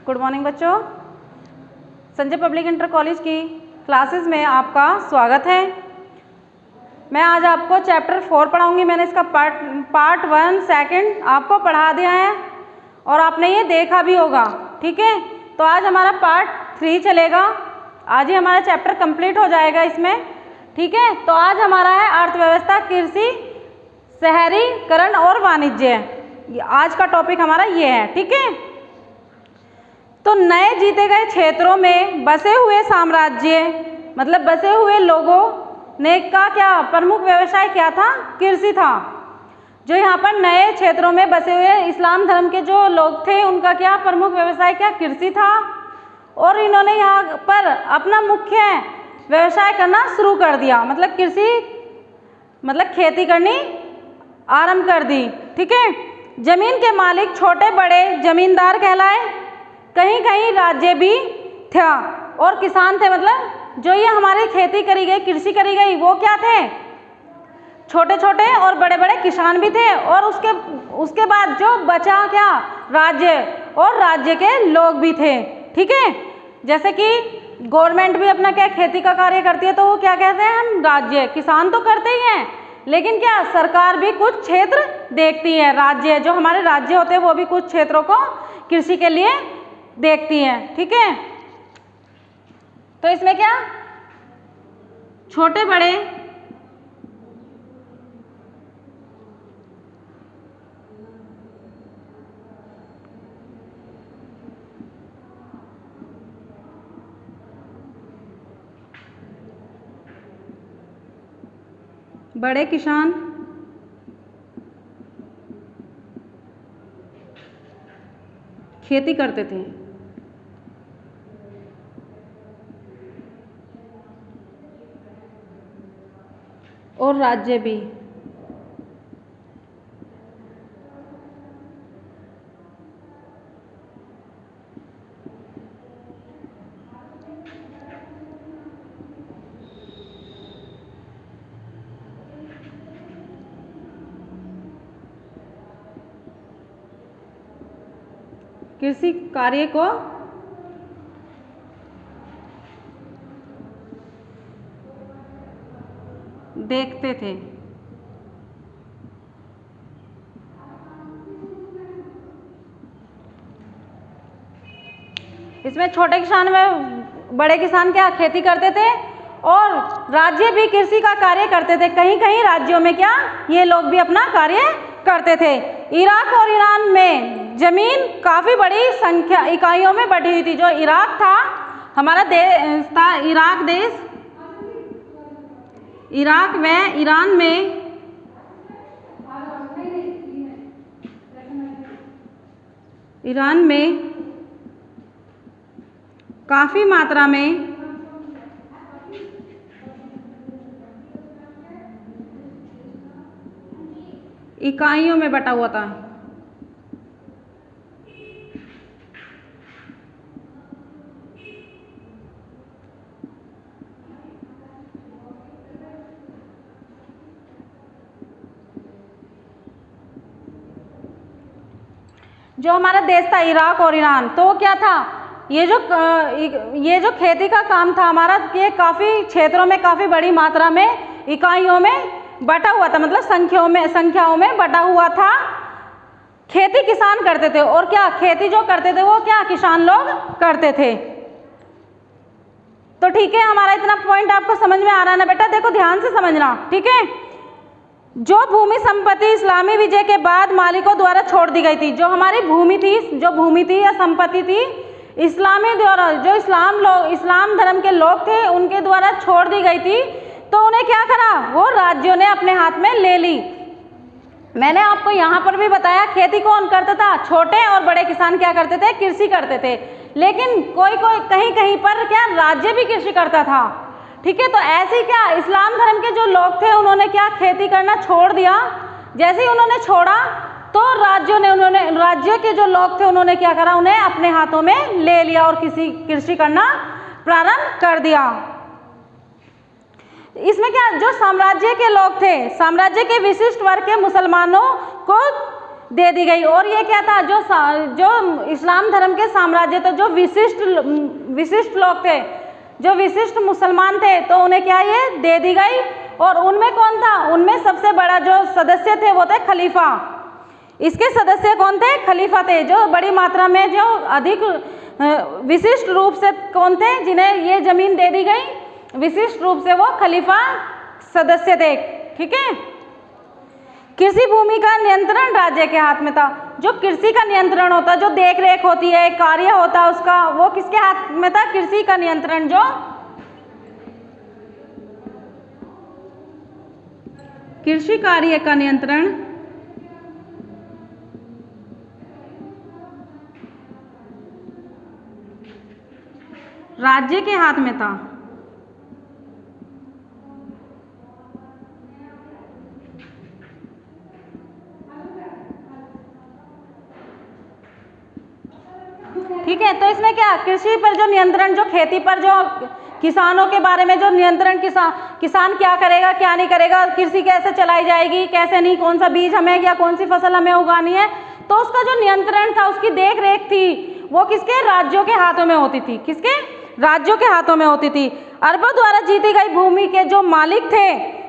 Good morning बच्चों। Sanjay public inter college की classes में आपका स्वागत है। मैं आज आपको चैप्टर 4 पढ़ाऊंगी। मैंने इसका पार्ट 1 सेकंड आपको पढ़ा दिया है और आपने ये देखा भी होगा, ठीक है। तो आज हमारा पार्ट 3 चलेगा। आज ही हमारा चैप्टर कंप्लीट हो जाएगा इसमें, ठीक है। तो आज हमारा है अर्थव्यवस्था, कृषि, शहरीकरण और वाणिज्य। आज का टॉपिक हमारा ये है, ठीक है। तो नए जीते गए क्षेत्रों में बसे हुए साम्राज्य, मतलब बसे हुए लोगों ने का क्या प्रमुख व्यवसाय क्या था? कृषि था। जो यहाँ पर नए क्षेत्रों में बसे हुए इस्लाम धर्म के जो लोग थे, उनका क्या प्रमुख व्यवसाय क्या? कृषि था। और इन्होंने यहाँ पर अपना मुख्य व्यवसाय करना शुरू कर दिया, मतलब कृषि, मतलब खेती करनी आरंभ कर दी, ठीक है। जमीन के मालिक छोटे बड़े जमींदार कहलाए, कहीं कहीं राज्य भी था और किसान थे। मतलब जो ये हमारी खेती करी गई, कृषि करी गई, वो क्या थे? छोटे छोटे और बड़े बड़े किसान भी थे। और उसके बाद जो बचा क्या? राज्य, और राज्य के लोग भी थे, ठीक है। जैसे कि गवर्नमेंट भी अपना क्या खेती का कार्य करती है, तो वो क्या कहते हैं हम? राज्य। किसान तो करते ही हैं, लेकिन क्या सरकार भी कुछ क्षेत्र देखती है। राज्य, जो हमारे राज्य होते हैं, वो भी कुछ क्षेत्रों को कृषि के लिए देखती हैं, ठीक है। तो इसमें क्या छोटे बड़े बड़े किसान खेती करते थे और राज्य भी। कृषि कार्य को देखते थे। इसमें छोटे किसान में बड़े किसान क्या खेती करते थे और राज्य भी कृषि का कार्य करते थे। कहीं कहीं राज्यों में क्या ये लोग भी अपना कार्य करते थे। इराक और ईरान में जमीन काफ़ी बड़ी संख्या इकाइयों में बटी हुई थी। जो इराक था, हमारा देश था इराक देश, इराक में ईरान में काफ़ी मात्रा में इकाइयों में बटा हुआ था। जो हमारा देश था इराक और ईरान, तो क्या था? ये जो खेती का काम था हमारा, ये काफ़ी क्षेत्रों में काफ़ी बड़ी मात्रा में इकाइयों में बटा हुआ था, मतलब संख्याओं में बटा हुआ था। खेती किसान करते थे और क्या खेती जो करते थे वो क्या किसान लोग करते थे। तो ठीक है, हमारा इतना पॉइंट आपको समझ में आ रहा है ना बेटा? देखो ध्यान से समझना, ठीक है। जो भूमि संपत्ति इस्लामी विजय के बाद मालिकों द्वारा छोड़ दी गई थी, जो हमारी भूमि थी या संपत्ति थी, इस्लामी द्वारा, जो इस्लाम धर्म के लोग थे, उनके द्वारा छोड़ दी गई थी, तो उन्हें क्या करा? वो राज्यों ने अपने हाथ में ले ली। मैंने आपको यहाँ पर भी बताया, खेती कौन करता था? छोटे और बड़े किसान क्या करते थे? कृषि करते थे। लेकिन कोई कहीं पर क्या राज्य भी कृषि करता था, ठीक है। तो ऐसे क्या इस्लाम धर्म के जो लोग थे, उन्होंने क्या खेती करना छोड़ दिया। जैसे ही उन्होंने छोड़ा, तो राज्य के जो लोग थे, उन्होंने क्या करा? उन्हें अपने हाथों में ले लिया और कृषि करना प्रारंभ कर दिया। इसमें क्या जो साम्राज्य के लोग थे, साम्राज्य के विशिष्ट वर्ग के मुसलमानों को दे दी गई। और ये क्या था, जो इस्लाम धर्म के साम्राज्य थे, जो विशिष्ट लोग थे, जो विशिष्ट मुसलमान थे, तो उन्हें क्या ये दे दी गई। और उनमें कौन था, उनमें सबसे बड़ा जो सदस्य थे वो थे खलीफा। इसके सदस्य कौन थे, खलीफा थे। जो बड़ी मात्रा में, जो अधिक विशिष्ट रूप से कौन थे, जिन्हें ये जमीन दे दी गई, विशिष्ट रूप से वो खलीफा सदस्य थे। ठीक है। कृषि भूमि का नियंत्रण राज्य के हाथ में था। जो कृषि का नियंत्रण होता, जो देख रेख होती है, कार्य होता उसका, वो किसके हाथ में था, कृषि का नियंत्रण, जो कृषि कार्य का नियंत्रण राज्य के हाथ में था। ठीक है। तो इसमें क्या, कृषि पर जो नियंत्रण, जो खेती पर, जो किसानों के बारे में जो नियंत्रण, किसान क्या करेगा क्या नहीं करेगा, कृषि कैसे चलाई जाएगी कैसे नहीं, कौन सा बीज हमें या कौन सी फसल हमें उगानी है, तो उसका जो नियंत्रण था, उसकी देख रेख थी, वो किसके, राज्यों के हाथों में होती थी। किसके, राज्यों के हाथों में होती थी। अरबों द्वारा जीती गई भूमि के जो मालिक थे,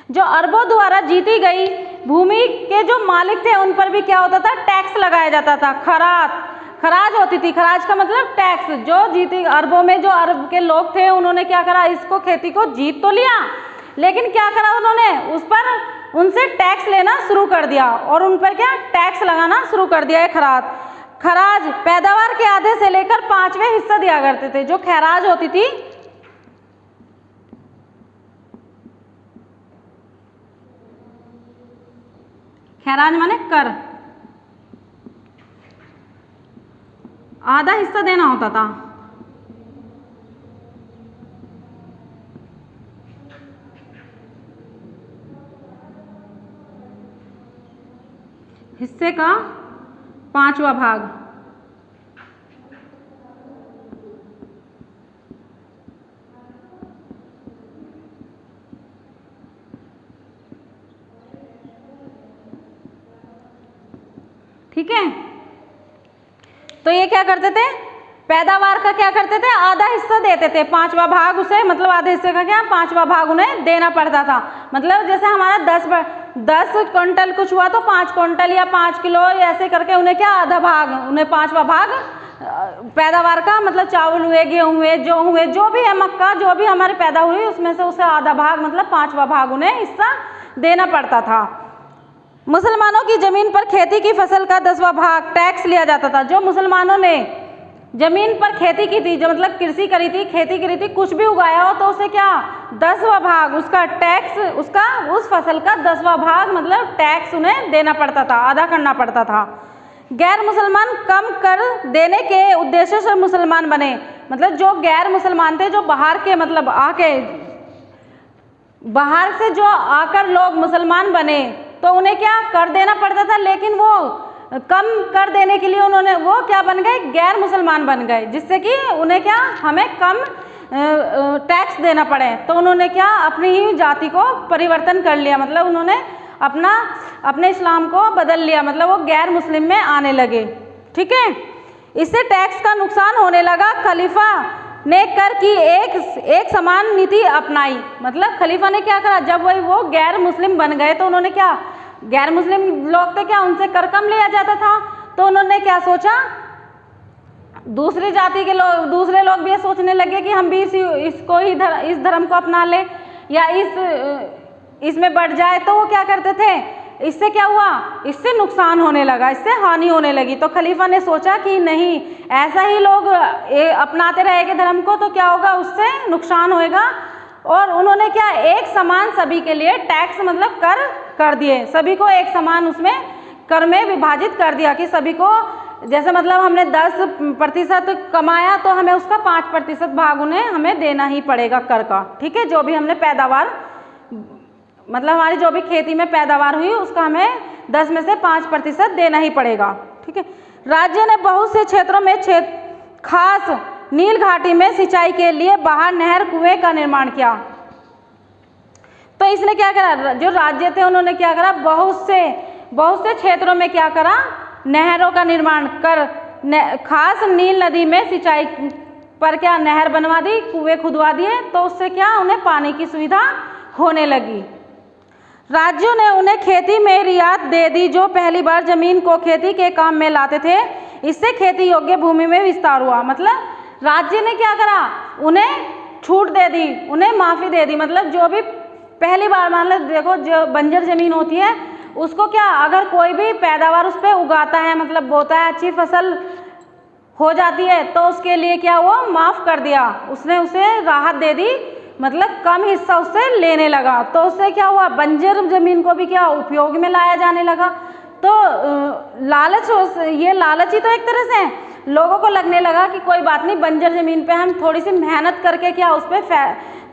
जो अरबों द्वारा जीती गई भूमि के जो मालिक थे, उन पर भी क्या होता था, टैक्स लगाया जाता था। खराज होती थी। खराज का मतलब टैक्स। जो जीती अरबों में जो अरब के लोग थे, उन्होंने क्या करा, इसको खेती को जीत तो लिया, लेकिन क्या करा उन्होंने, उस पर उनसे टैक्स लेना शुरू कर दिया और उन पर क्या, टैक्स लगाना शुरू कर दिया है। खराज पैदावार के आधे से लेकर 5वें हिस्सा दिया करते थे। जो खैराज होती थी, खैराज माने कर, आधा हिस्सा देना होता था। हिस्से का 5वां भाग। ठीक है। तो ये क्या करते थे, पैदावार का क्या करते थे, आधा हिस्सा देते थे, 5वां भाग उसे, मतलब आधे हिस्से का क्या, 5वां भाग उन्हें देना पड़ता था। मतलब जैसे हमारा 10 क्विंटल कुछ हुआ तो 5 क्विंटल या 5 किलो ऐसे करके उन्हें क्या, आधा भाग, उन्हें 5वां भाग पैदावार का, मतलब चावल हुए, गेहूं हुए, जो भी है, मक्का, जो भी हमारी पैदा हुई, उसमें से उसे आधा भाग, मतलब 5वां भाग उन्हें हिस्सा देना पड़ता था। मुसलमानों की जमीन पर खेती की फसल का 10वां भाग टैक्स लिया जाता था। जो मुसलमानों ने जमीन पर खेती की थी, जो मतलब कृषि करी थी, खेती करी थी, कुछ भी उगाया हो तो उसे क्या, 10वां भाग उसका टैक्स, उसका उस फसल का 10वां भाग मतलब टैक्स उन्हें देना पड़ता था, अदा करना पड़ता था। गैर मुसलमान कम कर देने के उद्देश्य से मुसलमान बने। मतलब जो गैर मुसलमान थे, जो बाहर के, मतलब बाहर से जो आकर लोग मुसलमान बने, तो उन्हें क्या कर देना पड़ता था, लेकिन वो कम कर देने के लिए उन्होंने, वो क्या बन गए, गैर मुसलमान बन गए, जिससे कि उन्हें क्या, हमें कम टैक्स देना पड़े। तो उन्होंने क्या, अपनी ही जाति को परिवर्तन कर लिया, मतलब उन्होंने अपने इस्लाम को बदल लिया, मतलब वो गैर मुस्लिम में आने लगे। ठीक है। इससे टैक्स का नुकसान होने लगा। खलीफा ने कर की एक समान नीति अपनाई। मतलब खलीफा ने क्या करा, जब वो गैर मुस्लिम बन गए, तो उन्होंने क्या, गैर मुस्लिम लोग थे क्या, उनसे कर कम लिया जाता था, तो उन्होंने क्या सोचा, दूसरी जाति के लोग, दूसरे लोग भी ये सोचने लगे कि हम भी इसको ही इस धर्म को अपना ले या इसमें बढ़ जाए। तो वो क्या करते थे, इससे क्या हुआ, इससे नुकसान होने लगा, इससे हानि होने लगी। तो खलीफा ने सोचा कि नहीं, ऐसा ही लोग अपनाते रहेंगे धर्म को तो क्या होगा, उससे नुकसान होएगा। और उन्होंने क्या, एक समान सभी के लिए टैक्स, मतलब कर दिए, सभी को एक समान उसमें कर में विभाजित कर दिया कि सभी को, जैसे मतलब हमने 10% कमाया तो हमें उसका 5% भाग हमें देना ही पड़ेगा कर का। ठीक है। जो भी हमने पैदावार, मतलब हमारी जो भी खेती में पैदावार हुई, उसका हमें 10 में से 5% देना ही पड़ेगा। ठीक है। राज्य ने बहुत से क्षेत्रों में खास नील घाटी में सिंचाई के लिए बाहर नहर कुएं का निर्माण किया। तो इसने क्या करा, जो राज्य थे उन्होंने क्या करा, बहुत से क्षेत्रों में क्या करा, नहरों का निर्माण कर खास नील नदी में सिंचाई पर क्या नहर बनवा दी, कुएं खुदवा दिए, तो उससे क्या उन्हें पानी की सुविधा होने लगी। राज्यों ने उन्हें खेती में रियायत दे दी, जो पहली बार जमीन को खेती के काम में लाते थे। इससे खेती योग्य भूमि में विस्तार हुआ। मतलब राज्य ने क्या करा, उन्हें छूट दे दी, उन्हें माफ़ी दे दी। मतलब जो भी पहली बार, मान लो देखो जो बंजर ज़मीन होती है उसको क्या, अगर कोई भी पैदावार उस पर उगाता है, मतलब बोता है, अच्छी फसल हो जाती है, तो उसके लिए क्या वो माफ़ कर दिया, उसने उसे राहत दे दी, मतलब कम हिस्सा उससे लेने लगा। तो उससे क्या हुआ, बंजर ज़मीन को भी क्या उपयोग में लाया जाने लगा। तो लालच, ये लालच ही तो एक तरह से लोगों को लगने लगा कि कोई बात नहीं, बंजर ज़मीन पे हम थोड़ी सी मेहनत करके क्या उस पर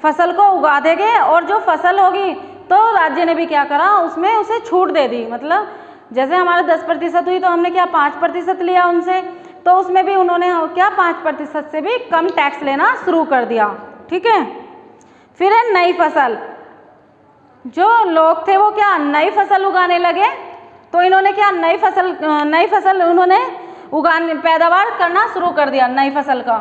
फसल को उगा देंगे, और जो फसल होगी तो राज्य ने भी क्या करा, उसमें उसे छूट दे दी। मतलब जैसे हमारा 10% हुई तो हमने क्या 5% लिया उनसे, तो उसमें भी उन्होंने क्या 5% से भी कम टैक्स लेना शुरू कर दिया। ठीक है। फिर है नई फसल। जो लोग थे वो क्या नई फसल उगाने लगे, तो इन्होंने क्या नई फसल उन्होंने उगाने, पैदावार करना शुरू कर दिया नई फसल का।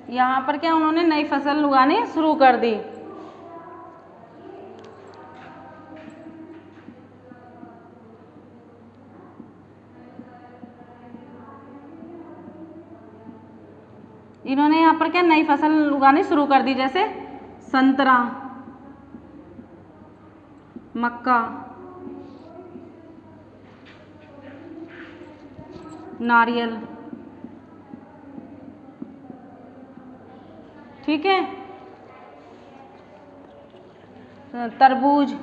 यहाँ पर क्या उन्होंने नई फसल उगानी शुरू कर दी। इन्होंने यहाँ पर क्या नई फसल उगानी शुरू कर दी, जैसे संतरा, मक्का, नारियल। ठीक है। तरबूज,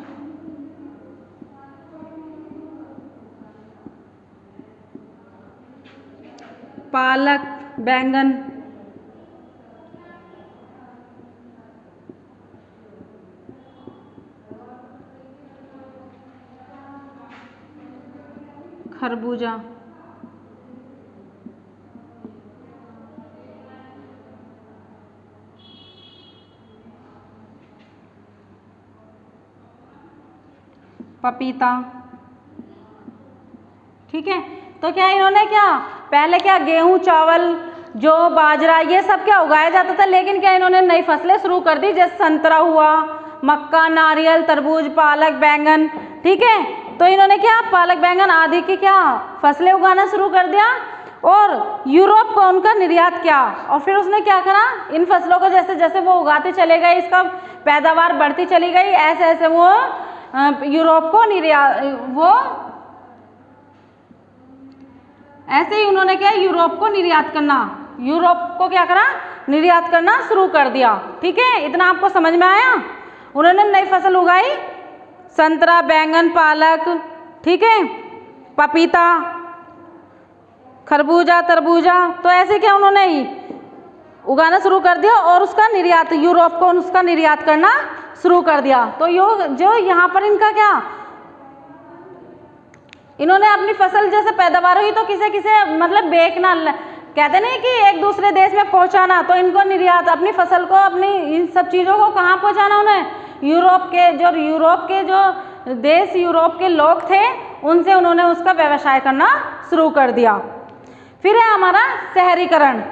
पालक, बैंगन, खरबूजा, पपीता। ठीक है। तो क्या इन्होंने क्या पहले क्या गेहूं, चावल, जो बाजरा, ये सब क्या उगाया जाता था, लेकिन क्या इन्होंने नई फसलें शुरू कर दी, जैसे संतरा हुआ, मक्का, नारियल, तरबूज, पालक, बैंगन। ठीक है। तो इन्होंने क्या पालक, बैंगन आदि की क्या फसलें उगाना शुरू कर दिया, और यूरोप को उनका निर्यात किया। और फिर उसने क्या करा, इन फसलों को जैसे जैसे वो उगाते चले गए, इसका पैदावार बढ़ती चली गई, ऐसे ऐसे वो यूरोप को ऐसे ही उन्होंने क्या यूरोप को क्या करा, निर्यात करना शुरू कर दिया। ठीक है। इतना आपको समझ में आया। उन्होंने नई फसल उगाई, संतरा, बैंगन, पालक, ठीक है, पपीता, खरबूजा, तरबूजा। तो ऐसे क्या उन्होंने उगाना शुरू कर दिया, और उसका निर्यात, यूरोप को उसका निर्यात करना शुरू कर दिया। तो जो यहाँ पर इनका क्या, इन्होंने अपनी फसल जैसे पैदावार हुई तो किसे मतलब बेचना, कहते नहीं कि एक दूसरे देश में पहुंचाना, तो इनको निर्यात, अपनी फसल को, अपनी इन सब चीज़ों को कहाँ पहुंचाना उन्हें, यूरोप के जो देश, यूरोप के लोग थे, उनसे उन्होंने उसका व्यवसाय करना शुरू कर दिया। फिर है हमारा शहरीकरण।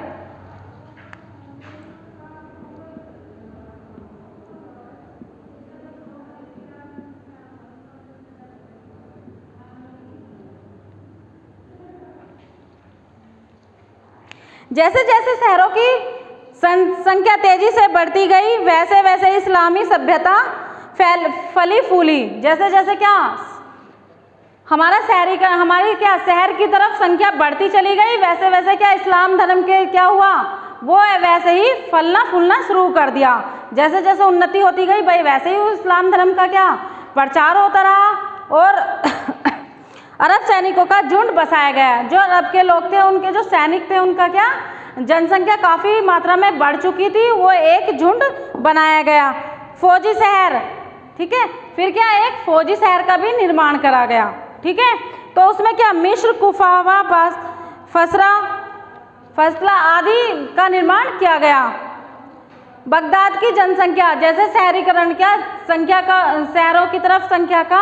जैसे जैसे शहरों की संख्या तेजी से बढ़ती गई, वैसे वैसे इस्लामी सभ्यता फली फूली। जैसे जैसे क्या हमारी क्या शहर की तरफ संख्या बढ़ती चली गई, वैसे वैसे क्या इस्लाम धर्म के क्या हुआ, वो वैसे ही फलना फूलना शुरू कर दिया। जैसे जैसे उन्नति होती गई भाई, वैसे ही इस्लाम धर्म का क्या प्रचार होता रहा, और अरब सैनिकों का झुंड बसाया गया। जो अरब के लोग थे, उनके जो सैनिक थे, उनका क्या जनसंख्या काफ़ी मात्रा में बढ़ चुकी थी, वो एक झुंड बनाया गया। फौजी शहर, ठीक है, फिर क्या एक फौजी शहर का भी निर्माण करा गया। ठीक है। तो उसमें क्या मिस्र, कुफावा, फसला आदि का निर्माण किया गया। बगदाद की जनसंख्या, जैसे शहरीकरण क्या संख्या का, शहरों की तरफ संख्या का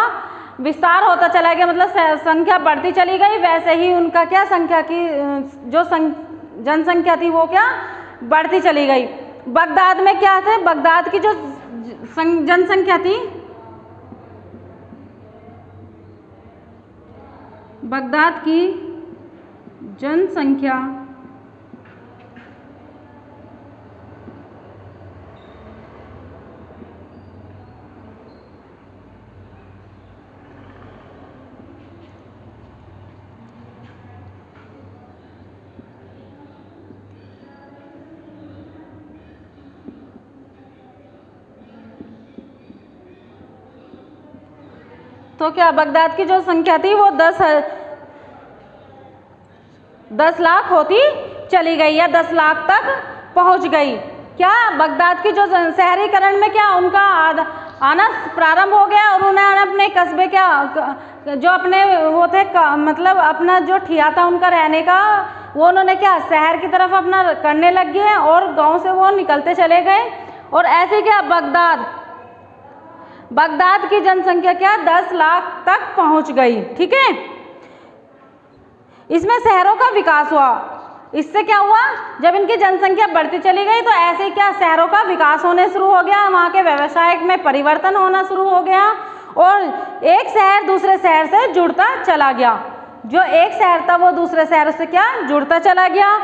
विस्तार होता चला गया, मतलब संख्या बढ़ती चली गई, वैसे ही उनका क्या संख्या की जो जनसंख्या थी वो क्या बढ़ती चली गई। बगदाद में क्या थे, बगदाद की जो जनसंख्या थी, बगदाद की जनसंख्या तो क्या बगदाद की जो संख्या थी वो 10 लाख होती चली गई या 10 लाख तक पहुंच गई। क्या बगदाद की जो शहरीकरण में क्या उनका आना प्रारंभ हो गया और उन्होंने अपने कस्बे क्या जो अपने वो थे मतलब अपना जो ठिया था उनका रहने का, वो उन्होंने क्या शहर की तरफ अपना करने लग गए और गांव से वो निकलते चले गए। और ऐसे क्या बगदाद की जनसंख्या क्या 10 लाख तक पहुंच गई। ठीक है, इसमें शहरों का विकास हुआ। इससे क्या हुआ, जब इनकी जनसंख्या बढ़ती चली गई तो ऐसे क्या शहरों का विकास होने शुरू हो गया, वहाँ के व्यवसाय में परिवर्तन होना शुरू हो गया और एक शहर दूसरे शहर से जुड़ता चला गया। जो एक शहर था वो दूसरे शहर से क्या जुड़ता चला गया,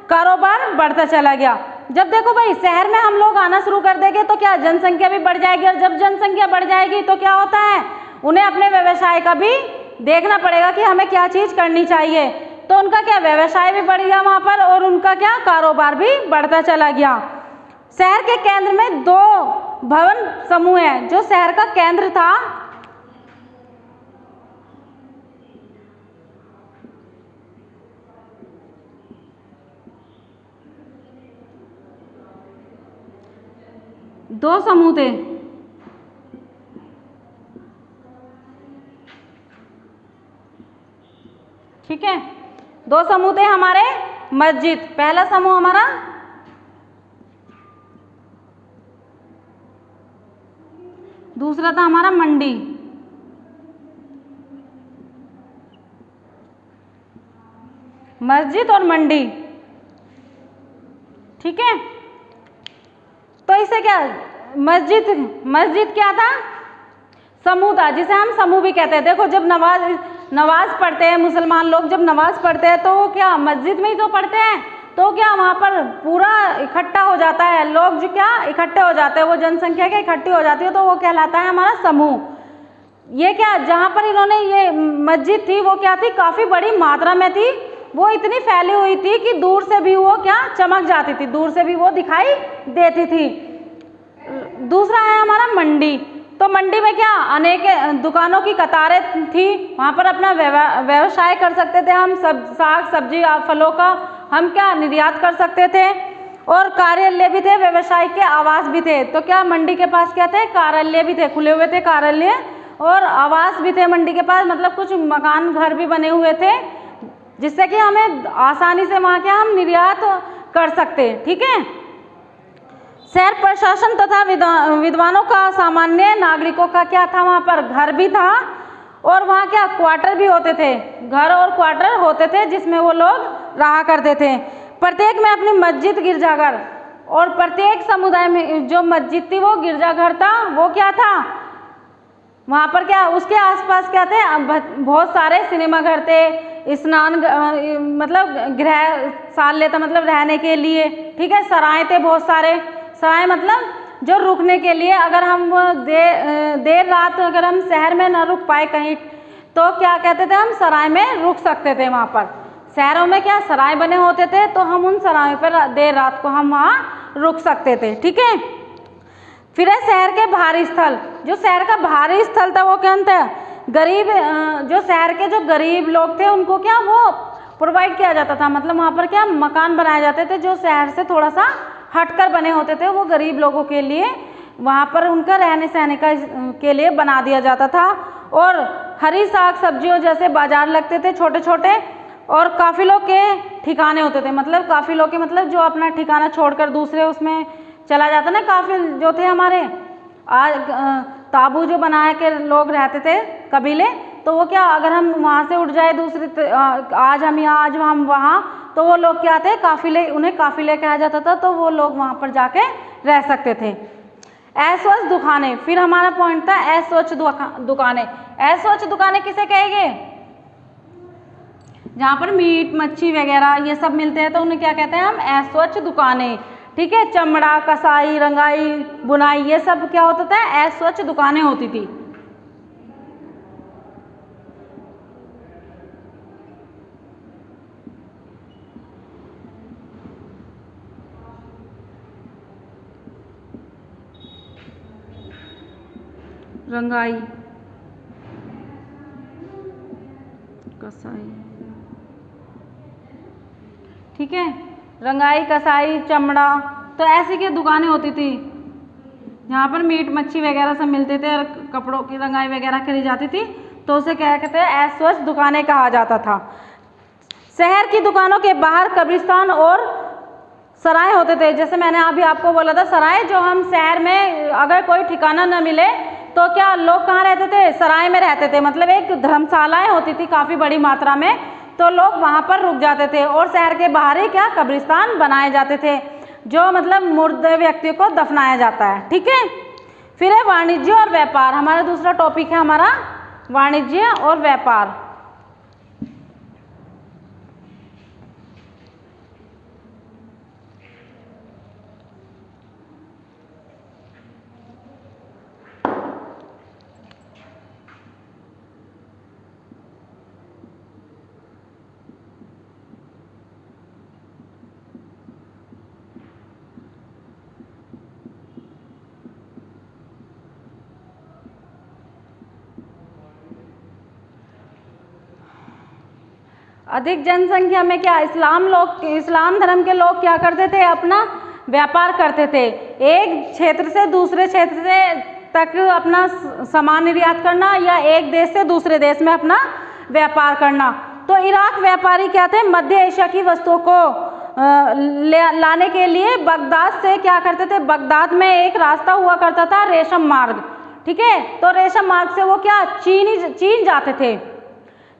कारोबार बढ़ता चला गया। जब देखो भाई शहर में हम लोग आना शुरू कर देंगे तो क्या जनसंख्या भी बढ़ जाएगी, और जब जनसंख्या बढ़ जाएगी तो क्या होता है, उन्हें अपने व्यवसाय का भी देखना पड़ेगा कि हमें क्या चीज़ करनी चाहिए। तो उनका क्या व्यवसाय भी बढ़ गया वहाँ पर और उनका क्या कारोबार भी बढ़ता चला गया। शहर के केंद्र में 2 भवन समूह हैं। जो शहर का केंद्र था, दो समूह थे। ठीक है, 2 समूह थे हमारे मस्जिद। पहला समूह हमारा दूसरा था हमारा मंडी। मस्जिद और मंडी। ठीक है, तो इससे क्या मस्जिद क्या था, समूह था, जिसे हम समूह भी कहते हैं। देखो जब नमाज पढ़ते हैं मुसलमान लोग, जब नमाज पढ़ते हैं तो वो क्या मस्जिद में ही तो पढ़ते हैं, तो क्या वहाँ पर पूरा इकट्ठा हो जाता है, लोग जो क्या इकट्ठे हो जाते हैं, वो जनसंख्या क्या इकट्ठी हो जाती है, तो वो कहलाता है हमारा समूह। ये क्या जहाँ पर इन्होंने ये मस्जिद थी वो क्या थी, काफ़ी बड़ी मात्रा में थी, वो इतनी फैली हुई थी कि दूर से भी वो क्या चमक जाती थी, दूर से भी वो दिखाई देती थी। दूसरा है हमारा मंडी। तो मंडी में क्या अनेक दुकानों की कतारें थी, वहाँ पर अपना व्यवसाय कर सकते थे हम, साग सब्जी फलों का हम क्या निर्यात कर सकते थे, और कार्यालय भी थे, व्यवसाय के आवास भी थे। तो क्या मंडी के पास क्या थे, कार्यालय भी थे, खुले हुए थे कार्यालय, और आवास भी थे मंडी के पास, मतलब कुछ मकान घर भी बने हुए थे, जिससे कि हमें आसानी से वहाँ क्या हम निर्यात कर सकते। ठीक है, शहर प्रशासन तथा विद्वानों का, सामान्य नागरिकों का क्या था, वहाँ पर घर भी था और वहाँ क्या क्वार्टर भी होते थे, घर और क्वार्टर होते थे जिसमें वो लोग रहा करते थे। प्रत्येक में अपनी मस्जिद गिरजाघर, और प्रत्येक समुदाय में जो मस्जिद थी वो गिरजाघर था, वो क्या था वहाँ पर क्या उसके आसपास क्या थे, बहुत सारे सिनेमा घर थे, स्नान मतलब गृहशाला था, मतलब रहने के लिए। ठीक है, सराय थे बहुत सारे, सराय मतलब जो रुकने के लिए, अगर हम देर रात अगर हम शहर में ना रुक पाए कहीं, तो क्या कहते थे, हम सराय में रुक सकते थे। वहाँ पर शहरों में क्या सराय बने होते थे, तो हम उन सरायों पर देर रात को हम वहाँ रुक सकते थे। ठीक है, फिर है शहर के बाहरी स्थल। जो शहर का बाहरी स्थल था वो क्या था, गरीब जो शहर के जो गरीब लोग थे उनको क्या वो प्रोवाइड किया जाता था, मतलब वहाँ पर क्या मकान बनाए जाते थे जो शहर से थोड़ा सा हटकर बने होते थे, वो गरीब लोगों के लिए वहाँ पर उनका रहने सहने का के लिए बना दिया जाता था। और हरी साग सब्जियों जैसे बाजार लगते थे छोटे छोटे, और काफिलों के ठिकाने होते थे। मतलब काफिलों के मतलब जो अपना ठिकाना छोड़कर दूसरे उसमें चला जाता ना, काफिल जो थे हमारे, आज ताबू जो बनाए के लोग रहते थे कबीले, तो वो क्या, अगर हम वहाँ से उठ जाए दूसरे आज हम यहाँ आज हम वहाँ, तो वो लोग क्या थे, काफिले, उन्हें काफिले कहा जाता था, तो वो लोग वहाँ पर जाके रह सकते थे। अस्वच्छ दुकानें, फिर हमारा पॉइंट था अस्वच्छ दुकानें। अस्वच्छ दुकानें किसे कहेंगे? जहाँ पर मीट मच्छी वगैरह ये सब मिलते हैं तो उन्हें क्या कहते हैं हम? अस्वच्छ दुकानें। ठीक है, चमड़ा, कसाई, रंगाई, बुनाई, ये सब क्या होता था? अस्वच्छ दुकानें होती थी। रंगाई, कसाई, ठीक है, रंगाई, कसाई, चमड़ा, तो ऐसी की दुकानें होती थी जहाँ पर मीट मच्छी वगैरह सब मिलते थे और कपड़ों की रंगाई वगैरह करी जाती थी, तो उसे क्या कहते हैं? अस्वच्छ दुकानें कहा जाता था। शहर की दुकानों के बाहर कब्रिस्तान और सराय होते थे। जैसे मैंने अभी आपको बोला था, सराय, जो हम शहर में अगर कोई ठिकाना न मिले तो क्या लोग कहाँ रहते थे? सराय में रहते थे। मतलब एक धर्मशालाएं होती थी काफ़ी बड़ी मात्रा में, तो लोग वहाँ पर रुक जाते थे, और शहर के बाहर ही क्या, कब्रिस्तान बनाए जाते थे, जो मतलब मुर्दे व्यक्ति को दफनाया जाता है। ठीक है, फिर है वाणिज्य और व्यापार। हमारा दूसरा टॉपिक है हमारा वाणिज्य और व्यापार। अधिक जनसंख्या में क्या, इस्लाम धर्म के लोग क्या करते थे? अपना व्यापार करते थे। एक क्षेत्र से दूसरे क्षेत्र से तक अपना सामान निर्यात करना, या एक देश से दूसरे देश में अपना व्यापार करना। तो इराक व्यापारी क्या थे? मध्य एशिया की वस्तुओं को लाने के लिए बगदाद से क्या करते थे? बगदाद में एक रास्ता हुआ करता था, रेशम मार्ग। ठीक है, तो रेशम मार्ग से वो क्या, चीन जाते थे।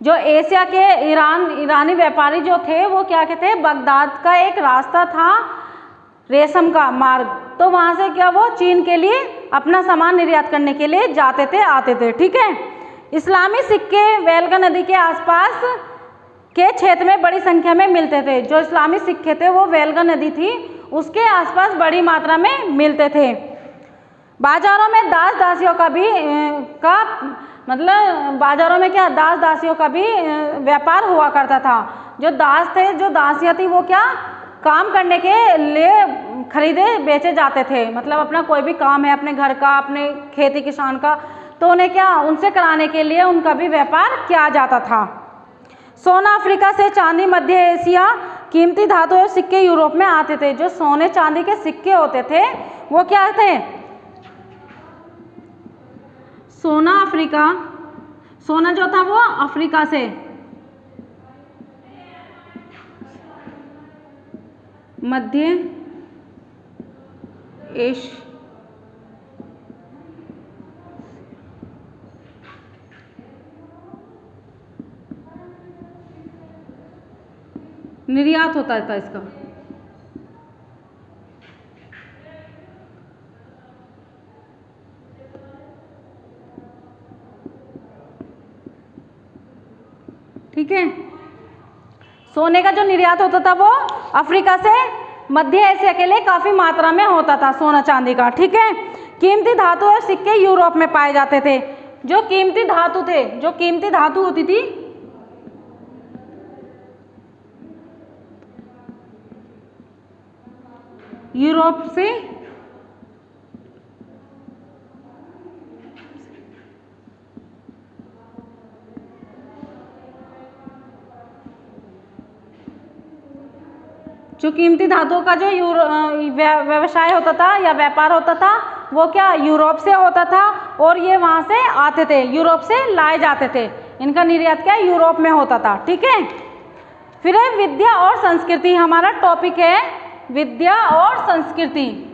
जो एशिया के ईरानी व्यापारी जो थे, वो क्या कहते हैं, बगदाद का एक रास्ता था रेशम का मार्ग, तो वहाँ से क्या वो चीन के लिए अपना सामान निर्यात करने के लिए जाते थे, आते थे। ठीक है, इस्लामी सिक्के वेल्गा नदी के आसपास के क्षेत्र में बड़ी संख्या में मिलते थे। जो इस्लामी सिक्के थे वो वेल्गा नदी थी उसके आसपास बड़ी मात्रा में मिलते थे। बाजारों में दास दासियों का भी मतलब बाजारों में क्या, दास दासियों का भी व्यापार हुआ करता था। जो दास थे, जो दासियाँ थी, वो क्या काम करने के लिए खरीदे बेचे जाते थे। मतलब अपना कोई भी काम है, अपने घर का, अपने खेती किसान का, तो उन्हें क्या, उनसे कराने के लिए उनका भी व्यापार किया जाता था। सोना अफ्रीका से, चांदी मध्य एशिया, कीमती धातु और सिक्के यूरोप में आते थे। जो सोने चांदी के सिक्के होते थे वो क्या थे? सोना अफ्रीका, सोना जो था वो अफ्रीका से, मध्य एशिया, निर्यात होता था इसका। ठीक है, सोने का जो निर्यात होता था वो अफ्रीका से मध्य एशिया के लिए काफी मात्रा में होता था, सोना चांदी का। ठीक है, कीमती धातु और सिक्के यूरोप में पाए जाते थे। जो कीमती धातु थे, जो कीमती धातु होती थी, यूरोप से जो कीमती धातुओं का जो व्यवसाय होता था या व्यापार होता था वो क्या यूरोप से होता था और ये वहाँ से आते थे, यूरोप से लाए जाते थे। इनका निर्यात क्या यूरोप में होता था। ठीक है, फिर है विद्या और संस्कृति। हमारा टॉपिक है विद्या और संस्कृति।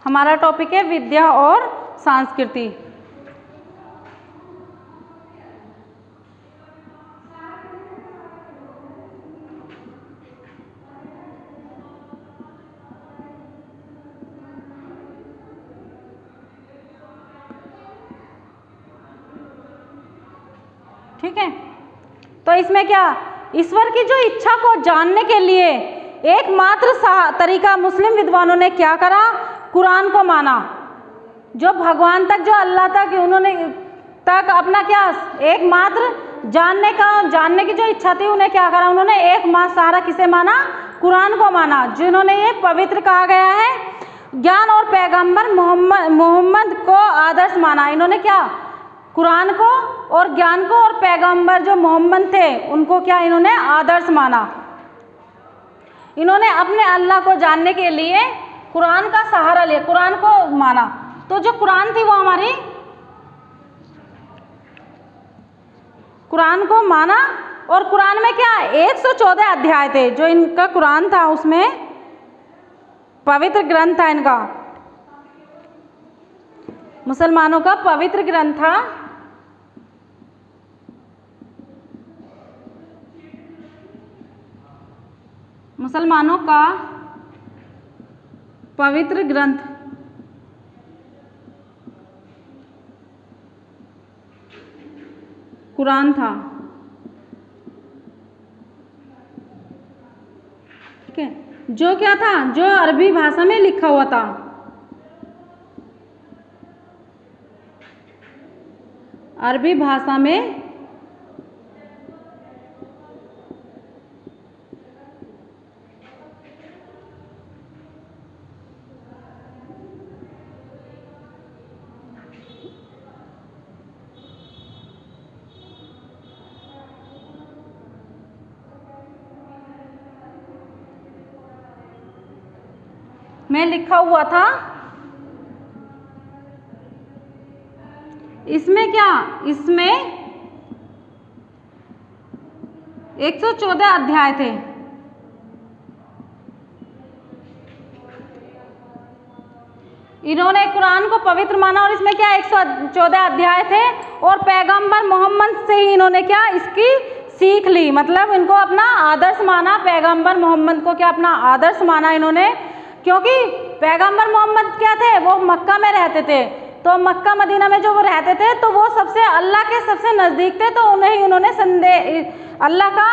हमारा टॉपिक है विद्या और संस्कृति। ठीक है, तो इसमें क्या ईश्वर की जो इच्छा को जानने के लिए एकमात्र तरीका मुस्लिम विद्वानों ने क्या करा, कुरान को माना। जो भगवान तक, जो अल्लाह तक उन्होंने तक अपना क्या एकमात्र जानने की जो इच्छा थी, उन्हें क्या करा, उन्होंने एकमात्र सहारा किसे माना, कुरान को माना, जिन्होंने ये पवित्र कहा गया है। ज्ञान और पैगंबर मोहम्मद को आदर्श माना। इन्होंने क्या, कुरान को और ज्ञान को और पैगंबर जो मोहम्मद थे उनको क्या इन्होंने आदर्श माना। इन्होंने अपने अल्लाह को जानने के लिए कुरान का सहारा लिया, कुरान को माना। तो जो कुरान थी वो हमारी, कुरान को माना। और कुरान में क्या 114 अध्याय थे। जो इनका कुरान था उसमें पवित्र ग्रंथ था, इनका मुसलमानों का पवित्र ग्रंथ था। मुसलमानों का पवित्र ग्रंथ कुरान था। ठीक है, जो क्या था, जो अरबी भाषा में लिखा हुआ था। अरबी भाषा में लिखा हुआ था। इसमें क्या, इसमें 114 अध्याय थे। इन्होंने कुरान को पवित्र माना और इसमें क्या 114 अध्याय थे। और पैगंबर मोहम्मद से ही इन्होंने क्या इसकी सीख ली, मतलब इनको अपना आदर्श माना। पैगंबर मोहम्मद को क्या अपना आदर्श माना इन्होंने, क्योंकि पैगंबर मोहम्मद क्या थे, वो मक्का में रहते थे। तो मक्का मदीना में जो वो रहते थे तो वो सबसे अल्लाह के सबसे नज़दीक थे। तो उन्हें उन्होंने अल्लाह का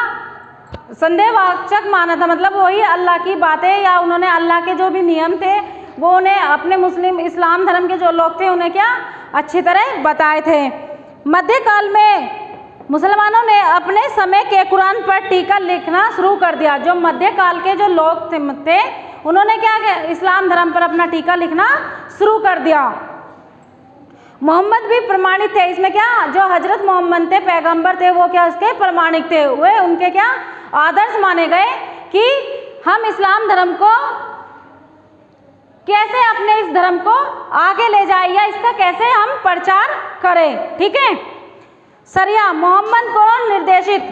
संदेहवाचक माना था, मतलब वही अल्लाह की बातें या उन्होंने अल्लाह के जो भी नियम थे वो उन्हें अपने मुस्लिम इस्लाम धर्म के जो लोग थे उन्हें क्या अच्छी तरह बताए थे। मध्यकाल में मुसलमानों ने अपने समय के कुरान पर टीका लिखना शुरू कर दिया। जो मध्यकाल के जो लोग थे उन्होंने क्या किया, इस्लाम धर्म पर अपना टीका लिखना शुरू कर दिया। मोहम्मद भी प्रमाणित थे। इसमें क्या, जो हजरत मोहम्मद थे पैगंबर थे वो क्या उसके प्रमाणिक थे, वे उनके क्या आदर्श माने गए कि हम इस्लाम धर्म को कैसे, अपने इस धर्म को आगे ले जाए या इसका कैसे हम प्रचार करें। ठीक है, शरिया मोहम्मद को निर्देशित।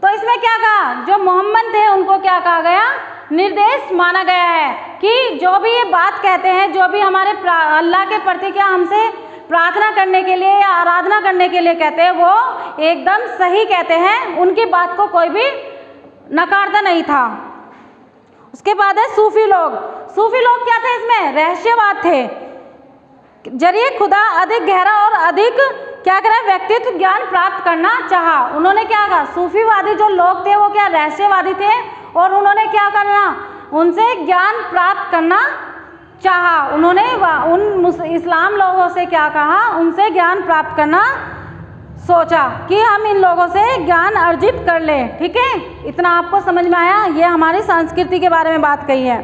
तो इसमें क्या कहा, जो मोहम्मद थे उनको क्या कहा गया, निर्देश माना गया है कि जो भी ये बात कहते हैं, जो भी हमारे अल्लाह के प्रति क्या हमसे प्रार्थना करने के लिए या आराधना करने के लिए कहते हैं वो एकदम सही कहते हैं, उनकी बात को कोई भी नकारता नहीं था। उसके बाद है सूफी लोग। सूफी लोग क्या थे, इसमें रहस्यवाद थे। जरिए खुदा अधिक गहरा और अधिक क्या करा, व्यक्तित्व ज्ञान प्राप्त करना चाहा। उन्होंने क्या कहा, सूफीवादी जो लोग थे वो क्या रहस्यवादी थे और उन्होंने क्या करना, उनसे ज्ञान प्राप्त करना चाहा। उन्होंने उन इस्लाम लोगों से क्या कहा, उनसे ज्ञान प्राप्त करना सोचा कि हम इन लोगों से ज्ञान अर्जित कर लें। ठीक है, इतना आपको समझ में आया? ये हमारी संस्कृति के बारे में बात कही है।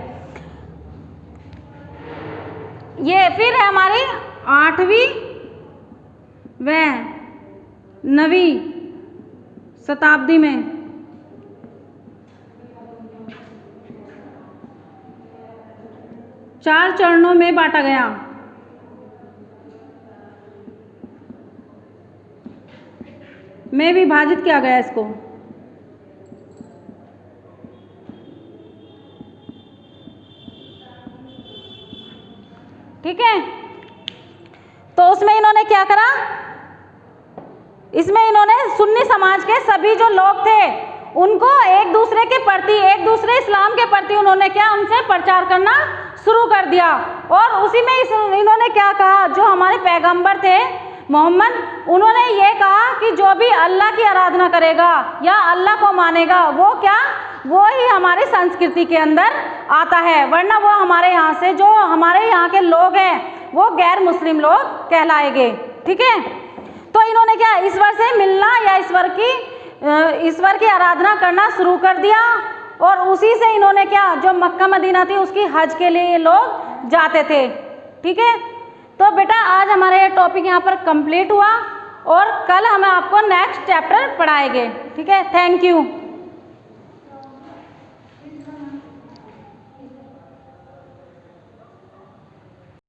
ये फिर है हमारी 8वीं व 9वीं शताब्दी में चार चरणों में बांटा गया। में विभाजित किया गया इसको। ठीक है, तो उसमें इन्होंने क्या करा, इसमें इन्होंने सुन्नी समाज के सभी जो लोग थे उनको एक दूसरे के प्रति, एक दूसरे इस्लाम के प्रति उन्होंने क्या, उनसे प्रचार करना शुरू कर दिया। और उसी में इन्होंने क्या कहा, जो हमारे पैगंबर थे मोहम्मद, उन्होंने ये कहा कि जो भी अल्लाह की आराधना करेगा या अल्लाह को मानेगा वो क्या, वो ही हमारी संस्कृति के अंदर आता है, वरना वो हमारे यहाँ से, जो हमारे यहाँ के लोग हैं वो गैर मुस्लिम लोग कहलाएंगे। ठीक है, तो इन्होंने क्या, ईश्वर से मिलना या ईश्वर की आराधना करना शुरू कर दिया। और उसी से इन्होंने क्या, जो मक्का मदीना थी उसकी हज के लिए ये लोग जाते थे। ठीक है, तो बेटा आज हमारा ये टॉपिक यहाँ पर कंप्लीट हुआ और कल हम आपको नेक्स्ट चैप्टर पढ़ाएंगे। ठीक है, थैंक यू।